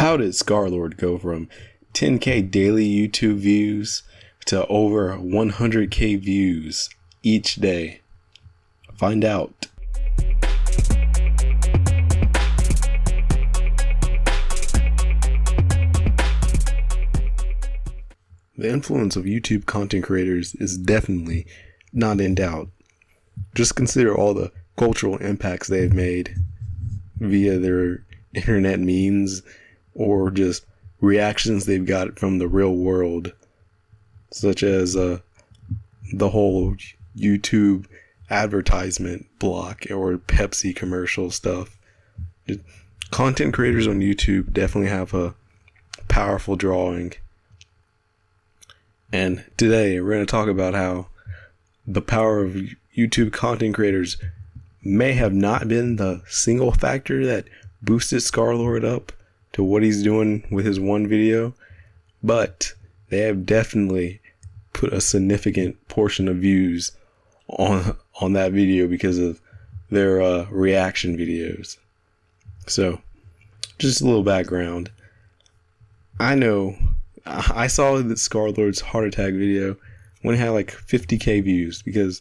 How did Scarlord go from 10K daily YouTube views to over 100K views each day? Find out. The influence of YouTube content creators is definitely not in doubt. Just consider all the cultural impacts they've made via their internet memes or just reactions they've got from the real world, such as the whole YouTube advertisement block or Pepsi commercial stuff. Content creators on YouTube definitely have a powerful drawing. And today we're going to talk about how the power of YouTube content creators may have not been the single factor that boosted Scarlord up to what he's doing with his one video, but they have definitely put a significant portion of views on that video because of their reaction videos. So, just a little background. I saw that Scarlord's heart attack video when it had like 50K views because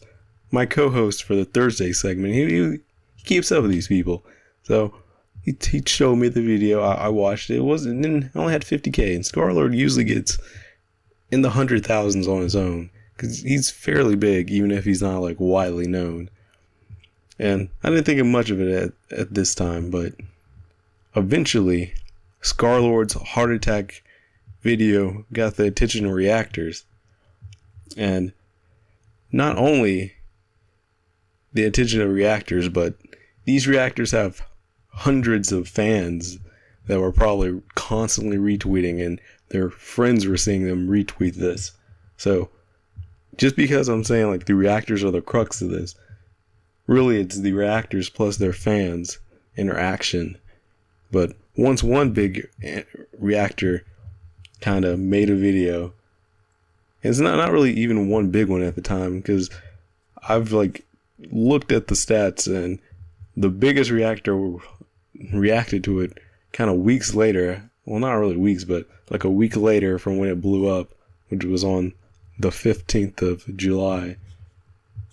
my co-host for the Thursday segment, he keeps up with these people. So he showed me the video. I watched it. It only had 50K, and Scarlord usually gets in the 100,000s on his own because he's fairly big, even if he's not like widely known. And I didn't think of much of it at this time, but eventually Scarlord's heart attack video got the attention of reactors, and not only the attention of reactors, but these reactors have hundreds of fans that were probably constantly retweeting, and their friends were seeing them retweet this. So just because I'm saying like the reactors are the crux of this, really it's the reactors plus their fans interaction. But once one big reactor kind of made a video, it's not really even one big one at the time, because I've like looked at the stats, and the biggest reactor reacted to it kind of weeks later. Well, not really weeks, but like a week later from when it blew up, which was on the 15th of July.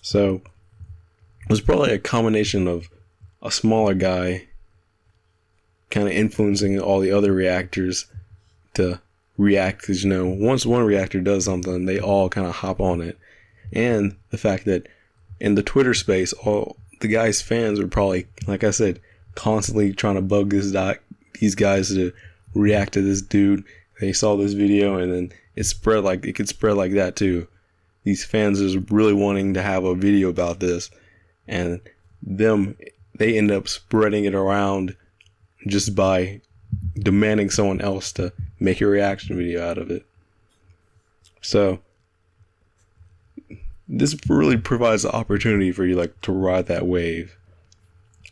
So it was probably a combination of a smaller guy kind of influencing all the other reactors to react, because once one reactor does something, they all kind of hop on it. And the fact that in the Twitter space, all the guy's fans were probably, like I said, constantly trying to bug these guys to react to this dude. They saw this video, and then it could spread like that too. These fans is really wanting to have a video about this, and they end up spreading it around just by demanding someone else to make a reaction video out of it. So this really provides the opportunity for you to ride that wave.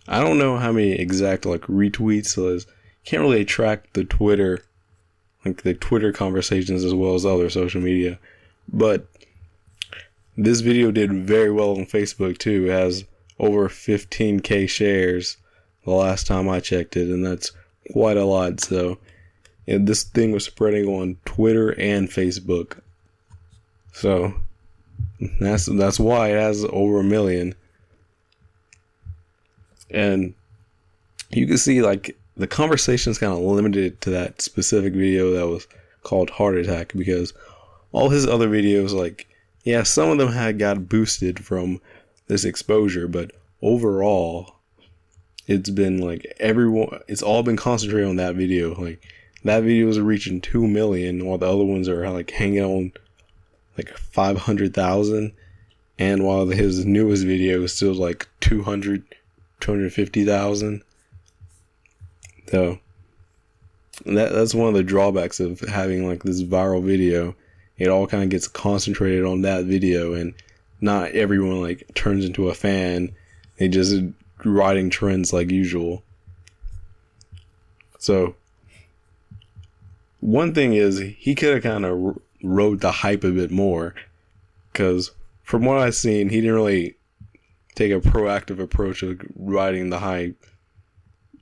I don't know how many exact retweets, so can't really track the Twitter conversations as well as other social media. But this video did very well on Facebook too. It has over 15K shares the last time I checked it, and that's quite a lot. So this thing was spreading on Twitter and Facebook. So that's why it has over 1 million. And you can see the conversation's kind of limited to that specific video that was called Heart Attack, because all his other videos, some of them had got boosted from this exposure, but overall it's been it's all been concentrated on that video. That video is reaching 2 million, while the other ones are hanging on 500,000, and while his newest video is still 250,000. So that's one of the drawbacks of having this viral video. It all kind of gets concentrated on that video, and not everyone turns into a fan. They just riding trends like usual. So one thing is, he could have kind of rode the hype a bit more, because from what I've seen, he didn't really take a proactive approach of riding the hype.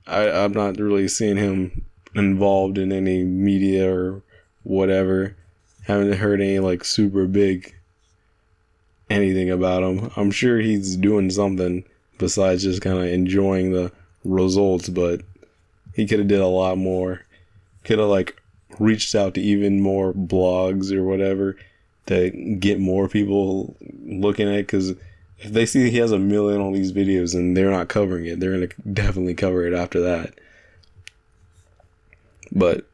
I'm not really seeing him involved in any media or whatever. Haven't heard any like super big anything about him. I'm sure he's doing something besides just kind of enjoying the results, but he could have did a lot more. Could have like reached out to even more blogs or whatever to get more people looking at it, because if they see he has 1 million on these videos and they're not covering it, they're going to definitely cover it after that. But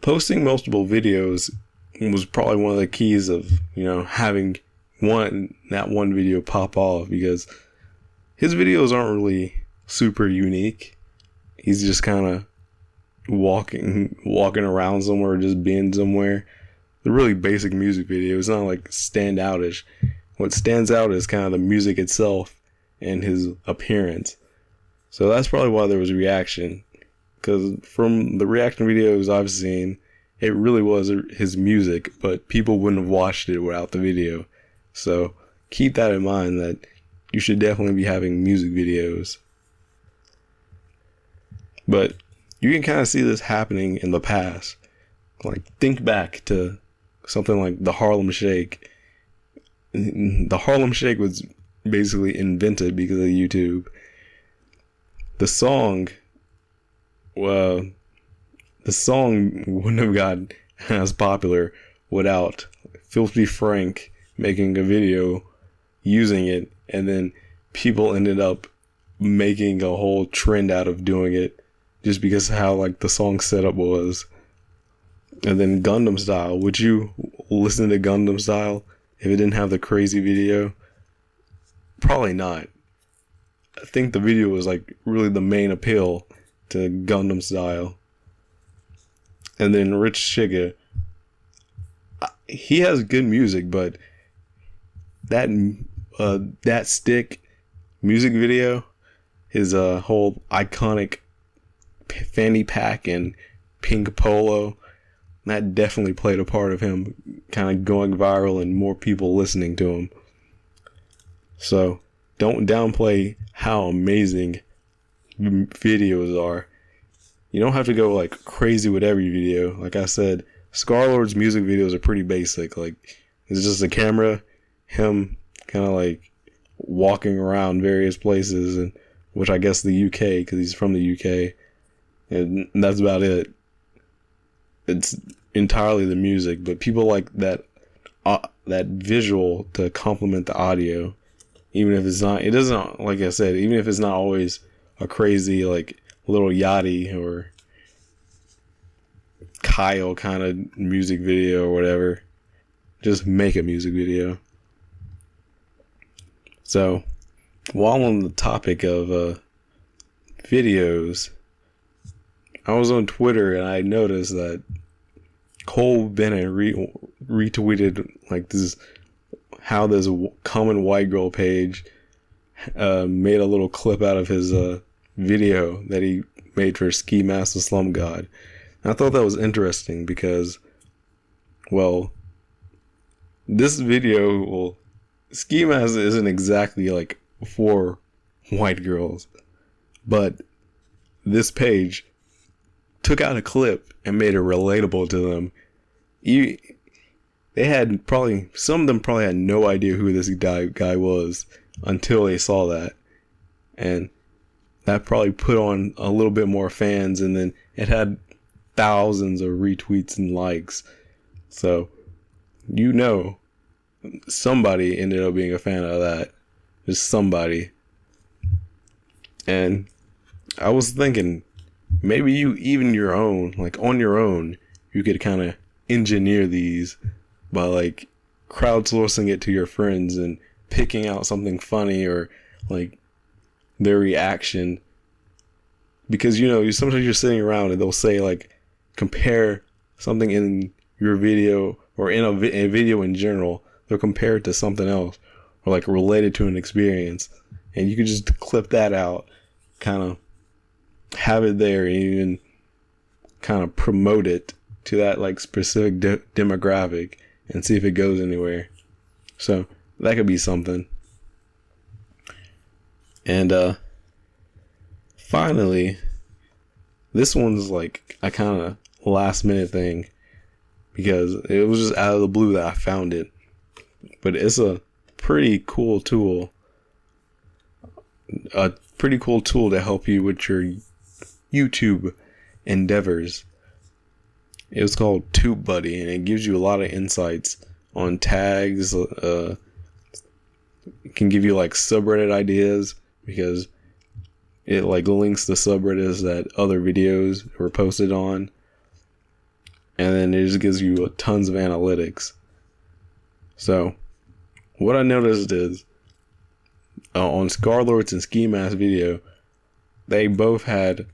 posting multiple videos was probably one of the keys of, having that one video pop off, because his videos aren't really super unique. He's just kind of walking around somewhere, just being somewhere. They're really basic music videos. It's not like stand outish. What stands out is kind of the music itself and his appearance. So that's probably why there was a reaction, because from the reaction videos I've seen, it really was his music, but people wouldn't have watched it without the video. So keep that in mind, that you should definitely be having music videos. But you can kind of see this happening in the past. Like, think back to something like the Harlem Shake. The Harlem Shake was basically invented because of YouTube. The song wouldn't have gotten as popular without Filthy Frank making a video using it, and then people ended up making a whole trend out of doing it just because of how like the song setup was. And then Gundam Style, would you listen to Gundam Style if it didn't have the crazy video? Probably not. I think the video was like really the main appeal to Gundam Style. And then Rich Shiga, he has good music, but that Stick music video, his whole iconic fanny pack and pink polo, that definitely played a part of him kind of going viral and more people listening to him. So don't downplay how amazing videos are. You don't have to go like crazy with every video. Like I said, Scarlord's music videos are pretty basic. Like, it's just a camera, him kind of like walking around various places, and which I guess the UK, because he's from the UK, and that's about it. It's entirely the music, but people like that visual to complement the audio, even if it's not. It doesn't, like I said, even if it's not always a crazy like Little Yachty or Kyle kind of music video or whatever. Just make a music video. So, while on the topic of videos, I was on Twitter and I noticed that Cole Bennett retweeted like this, how this common white girl page made a little clip out of his video that he made for Ski Mask the Slum God. And I thought that was interesting because, well, this video, Ski Mask isn't exactly like for white girls, but this page took out a clip and made it relatable to them. They had probably, some of them probably had no idea who this guy was until they saw that. And that probably put on a little bit more fans, and then it had thousands of retweets and likes. So, somebody ended up being a fan of that. Just somebody. And I was thinking, maybe on your own, you could kind of engineer these by like crowdsourcing it to your friends and picking out something funny or like their reaction. Because, sometimes you're sitting around and they'll say like, compare something in your video or in a video in general. They'll compare it to something else or like related to an experience. And you can just clip that out, kind of have it there, and even kind of promote it to that like specific demographic and see if it goes anywhere. So that could be something. And finally, This one's like a kind of last minute thing because it was just out of the blue that I found it. But it's a pretty cool tool. A pretty cool tool to help you with your YouTube endeavors. It was called TubeBuddy, and it gives you a lot of insights on tags. It can give you like subreddit ideas because it like links the subreddits that other videos were posted on, and then it just gives you tons of analytics. So what I noticed is on Scarlord's and Ski Mask video, they both had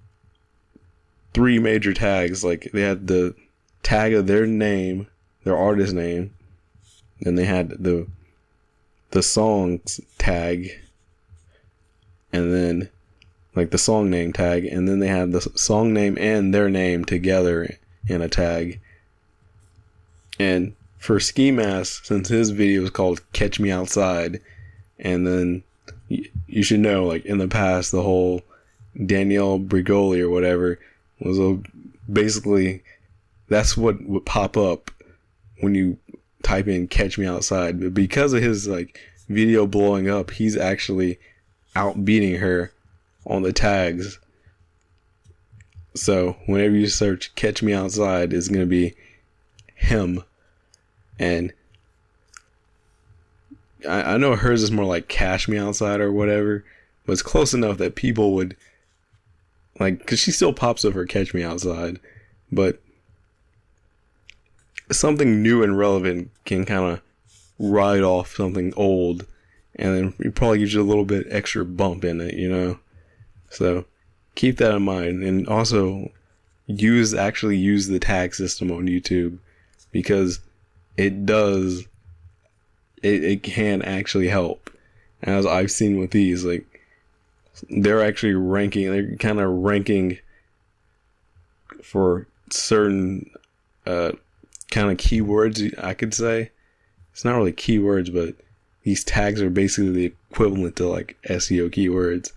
3 major tags. Like they had the tag of their name, their artist name, then they had the song's tag, and then like the song name tag, and then they had the song name and their name together in a tag. And for Ski Mask, since his video was called Catch Me Outside, and then you should know, like in the past, the whole Danielle Brigoli or whatever was basically that's what would pop up when you type in Catch Me Outside. But because of his like video blowing up, he's actually outbeating her on the tags. So whenever you search Catch Me Outside, it's going to be him. And I know hers is more like Cash Me Outside or whatever, but it's close enough that people would like, because she still pops up for Catch Me Outside, but something new and relevant can kind of ride off something old, and then it probably gives you a little bit extra bump in it, you know? So keep that in mind. And also actually use the tag system on YouTube, because it can actually help. As I've seen with these, like they're kind of ranking for certain kind of keywords, I could say. It's not really keywords, but these tags are basically the equivalent to like SEO keywords.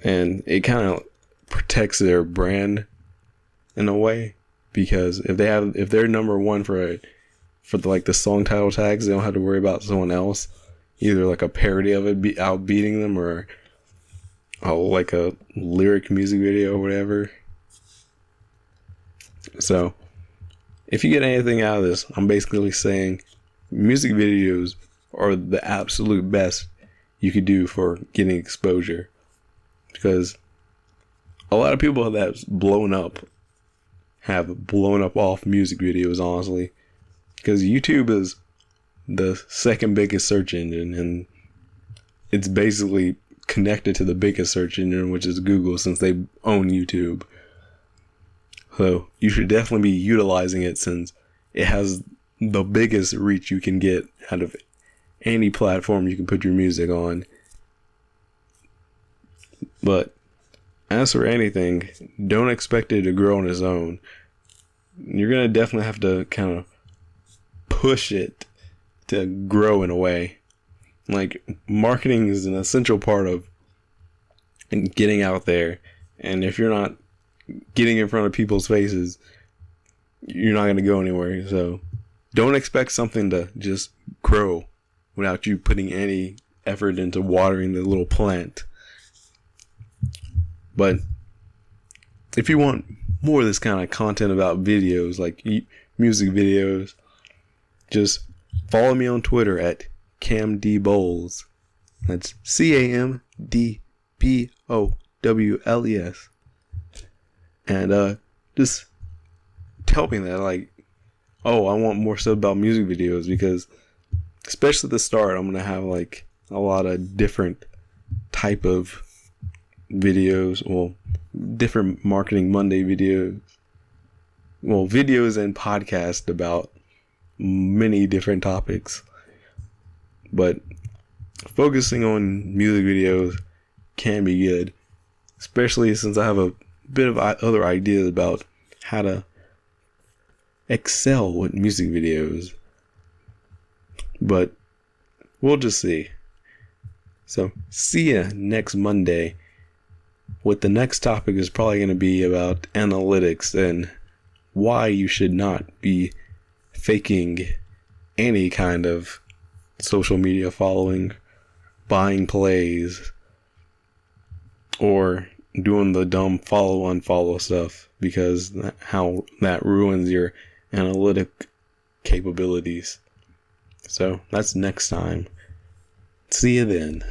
And it kind of protects their brand in a way, because if they're number one for the song title tags, they don't have to worry about someone else, either like a parody of it outbeating them, or like a lyric music video or whatever. So if you get anything out of this, I'm basically saying music videos are the absolute best you could do for getting exposure, because a lot of people that's have blown up off music videos, honestly, because YouTube is the second biggest search engine, and it's basically connected to the biggest search engine, which is Google, since they own YouTube. So you should definitely be utilizing it, since it has the biggest reach you can get out of any platform you can put your music on. But as for anything, don't expect it to grow on its own. You're going to definitely have to kind of push it to grow in a way. Like, marketing is an essential part of getting out there. And if you're not getting in front of people's faces, you're not going to go anywhere. So don't expect something to just grow without you putting any effort into watering the little plant. But if you want more of this kind of content about videos, like music videos, just follow me on Twitter at CamDBowles. That's CamDBowles. And just tell me that, like, oh, I want more stuff about music videos, because especially at the start, I'm gonna have like a lot of different type of videos, well, different Marketing Monday videos, well, videos and podcasts about many different topics. But focusing on music videos can be good, especially since I have a bit of other ideas about how to excel with music videos. But we'll just see. So see ya next Monday what the next topic is probably going to be about analytics and why you should not be faking any kind of social media following, buying plays, or doing the dumb follow-unfollow stuff, because how that ruins your analytic capabilities. So that's next time. See you then.